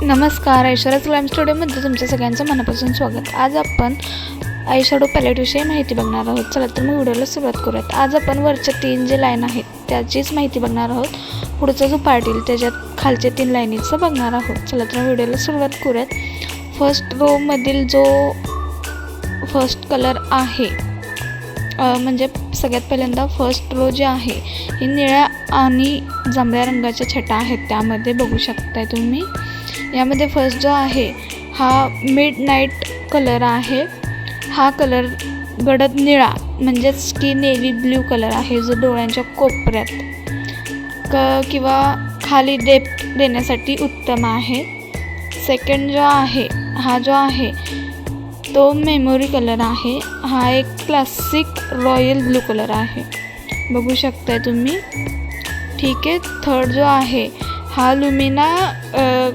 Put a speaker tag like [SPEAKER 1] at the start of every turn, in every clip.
[SPEAKER 1] नमस्कार, ऐश्वर्याज ग्लॅम स्टुडिओमध्ये तुमचं सगळ्यांचं मनापासून स्वागत। आज आपण आय शॅडो पॅलेटविषयी माहिती बघणार आहोत। चला तर मग व्हिडिओला सुरुवात करूयात। आज आपण वरच्या 3 जे लाईन आहेत त्याचीच माहिती बघणार आहोत। पुढचा जो पार्ट येईल त्याच्यात खालचे 3 लाईनीचं बघणार आहोत। चला तर व्हिडिओला सुरुवात करूयात। फर्स्ट रो मधील जो फर्स्ट कलर आहे म्हणजे सगळ्यात पहिल्यांदा फर्स्ट रो जे आहे ही निळ्या आणि जांभळ्या रंगाच्या छटा आहेत, त्यामध्ये बघू शकताय तुम्ही। यामध्ये फर्स्ट जो आहे हा मिडनाईट कलर आहे। हा कलर गडद निळा म्हणजेच की नेव्ही ब्ल्यू कलर आहे, जो डोळ्यांच्या कोपऱ्यात किंवा खाली डेप्थ देण्यासाठी उत्तम आहे। सेकंड जो आहे हा जो आहे तो मेमोरी कलर आहे। हा एक क्लासिक रॉयल ब्लू कलर आहे, बघू शकताय तुम्ही, ठीक आहे। थर्ड जो आहे हा लुमिना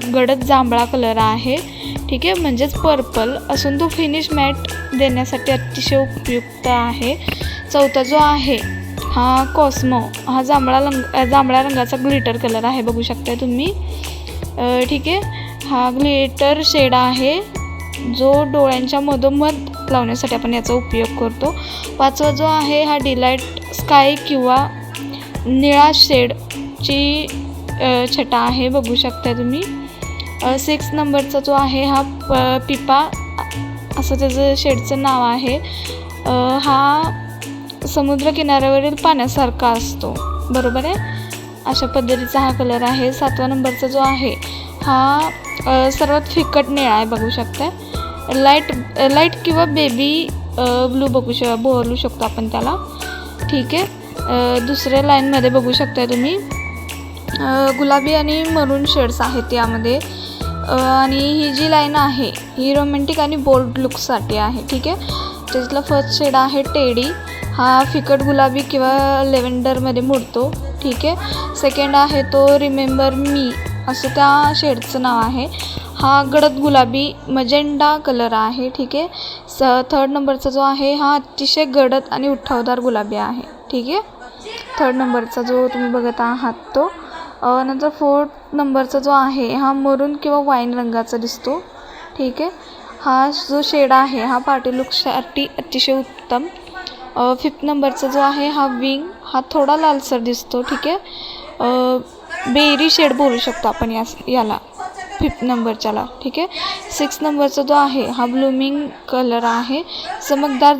[SPEAKER 1] गडद जांभळा कलर आहे, ठीक आहे, म्हणजेच पर्पल असून तो फिनिश मॅट देण्यासाठी अतिशय उपयुक्त आहे। चौथा जो आहे हा कॉस्मो, हा जांभळ्या रंगाचा ग्लिटर कलर आहे, बघू शकताय तुम्ही, ठीक आहे। हा ग्लिटर शेड आहे जो डोळ्यांच्या मधोमध लावण्यासाठी आपण याचा उपयोग करतो। पाचवा जो आहे हा डिलाइट स्काय किंवा निळा शेडची छटा आहे, बघू शकता तुम्ही। 6 नंबरचा जो आहे हा पिपा असं त्याचं शेडचं नाव आहे। हा समुद्र किनाऱ्यावरील पाण्यासारखा असतो, बरोबर आहे, अशा पद्धतीचा हा कलर आहे। 7व्या नंबरचा जो आहे हा सर्वात फिकट निळा आहे, बघू शकता। लाईट किंवा बेबी ब्लू बोलू शकतो आपण त्याला, ठीक आहे। दुसऱ्या लाईनमध्ये बघू शकता तुम्ही गुलाबी आणि मरून शेड्स आहेत यामध्ये। आणि ही जी लाईन आहे ही रोमॅन्टिक आणि बोल्ड लुकसाठी आहे, ठीक आहे। त्याच्यातला फर्स्ट शेड आहे टेडी, हा फिकट गुलाबी किंवा लेव्हेंडरमध्ये मोडतो, ठीक आहे। सेकंड आहे तो रिमेंबर मी असं त्या शेडचं नाव आहे। हा गडद गुलाबी मजेंडा कलर आहे, ठीक आहे। थर्ड नंबरचा जो आहे हा अतिशय गडद आणि उठावदार गुलाबी आहे, ठीक आहे, थर्ड नंबरचा जो तुम्ही बघत आहात तो। नंतर 4th नंबरचा जो आहे हा मरून किंवा वाईन रंगाचा दिसतो, ठीक आहे। हा जो शेड आहे हा पार्टी लुकसाठी अतिशय उत्तम। 5th नंबरचा जो आहे हा विंग, हा थोडा लालसर दिसतो, ठीक आहे, बेरी शेड बोलू शकतो आपण याला 5th नंबरच्याला, ठीक आहे। 6th नंबरचा जो आहे हा ब्लूमिंग कलर आहे, चमकदार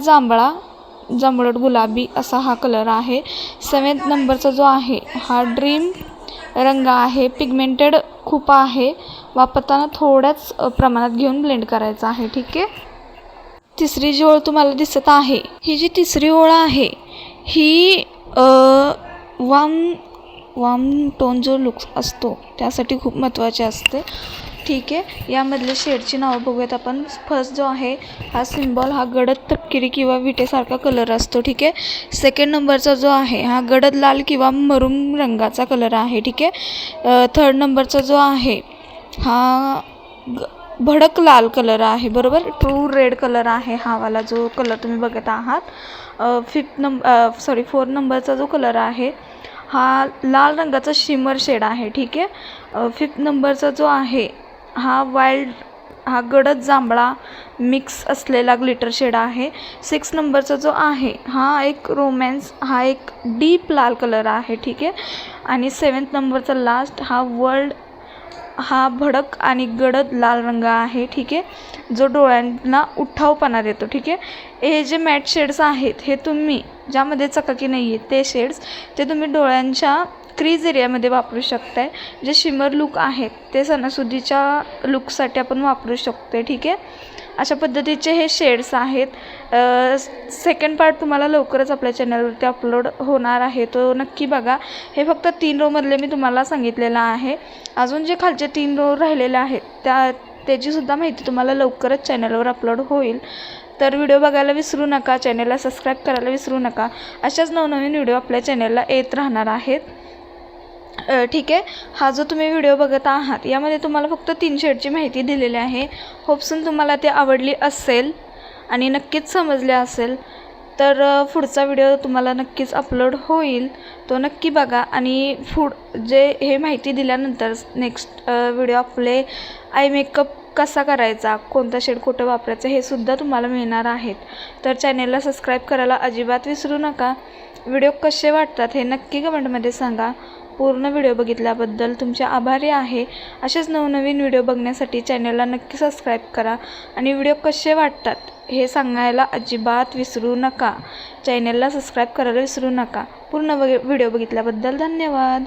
[SPEAKER 1] जांभळट गुलाबी असा हा कलर आहे। 7th नंबरचा जो आहे हा ड्रीम रंग आहे, पिगमेंटेड खूप आहे, वापरताना थोड्याच प्रमाणात घेऊन ब्लेंड करायचा आहे, ठीक आहे। तिसरी जी ओळ तुम्हाला दिसत आहे ही जी तिसरी ओळ आहे ही वार्म टोन जो लुक असतो त्यासाठी खूप महत्त्वाचे असते, ठीक आहे। यामधले शेडची नावं बघूयात आपण। फर्स्ट जो आहे हा सिम्बॉल, हा गडद तपकिरी किंवा विटेसारखा कलर असतो, ठीक आहे। सेकंड नंबरचा जो आहे हा गडद लाल किंवा मरून रंगाचा कलर आहे, ठीक आहे। थर्ड नंबरचा जो आहे हा भडक लाल कलर आहे, बरोबर, ट्रू रेड कलर आहे हा वाला जो कलर तुम्ही बघत आहात। 4 नंबरचा जो कलर आहे हा लाल रंगाचा शिमर शेड आहे, ठीक आहे। 5th नंबरचा जो आहे हा गडद जांभळा मिक्स असलेला ग्लिटर शेड आहे। 6 नंबरचा जो आहे हा एक रोमॅन्स, हा एक डीप लाल कलर आहे, ठीक आहे। आणि 7th नंबरचा लास्ट हा भडक आणि गडद लाल रंग आहे, ठीक आहे, जो डोळ्यांना उठावपणा देतो, ठीक आहे। हे जे मॅट शेड्स आहेत हे तुम्ही ज्यामध्ये चकाकी नाही आहे ते शेड्स ते तुम्ही डोळ्यांच्या क्रीज एरियामध्ये वापरू शकताय। जे शिमर लुक आहेत ते सणासुदीच्या लुकसाठी आपण वापरू शकतो, ठीक आहे। अशा पद्धतीचे हे शेड्स आहेत। सेकंड पार्ट तुम्हाला लवकरच आपल्या चॅनलवरती अपलोड होणार आहे, तो नक्की बघा। हे फक्त 3 रोमधले मी तुम्हाला सांगितलेलं आहे, अजून जे खालचे 3 रो राहिलेले आहेत त्याचीसुद्धा माहिती तुम्हाला लवकरच चॅनलवर अपलोड होईल, तर व्हिडिओ बघायला विसरू नका, चॅनलला सबस्क्राईब करायला विसरू नका। अशाच नवनवीन व्हिडिओ आपल्या चॅनलला येत राहणार आहेत, ठीक आहे। हा जो तुम्ही व्हिडिओ बघत आहात यामध्ये तुम्हाला फक्त 3 शेडची माहिती दिलेली आहे। होपसून तुम्हाला ते आवडली असेल आणि नक्कीच समजले असेल, तर पुढचा व्हिडिओ तुम्हाला नक्कीच अपलोड होईल, तो नक्की बघा. आणि जे हे माहिती दिल्यानंतर नेक्स्ट व्हिडिओ आपले आय मेकअप कसा करायचा, कोणता शेड कुठं वापरायचं हे सुद्धा तुम्हाला मिळणार आहेत. तर चॅनेलला सबस्क्राईब करायला अजिबात विसरू नका. व्हिडिओ कसे वाटतात हे नक्की कमेंटमध्ये सांगा. पूर्ण व्हिडिओ बघितल्याबद्दल तुमचे आभारी आहे. असेच नवनवीन व्हिडिओ बघण्यासाठी चॅनलला नक्की सबस्क्राईब करा आणि व्हिडिओ कसे वाटतात हे सांगायला अजिबात विसरू नका. चॅनलला सबस्क्राईब करायला विसरू नका. पूर्ण व्हिडिओ बघितल्याबद्दल धन्यवाद.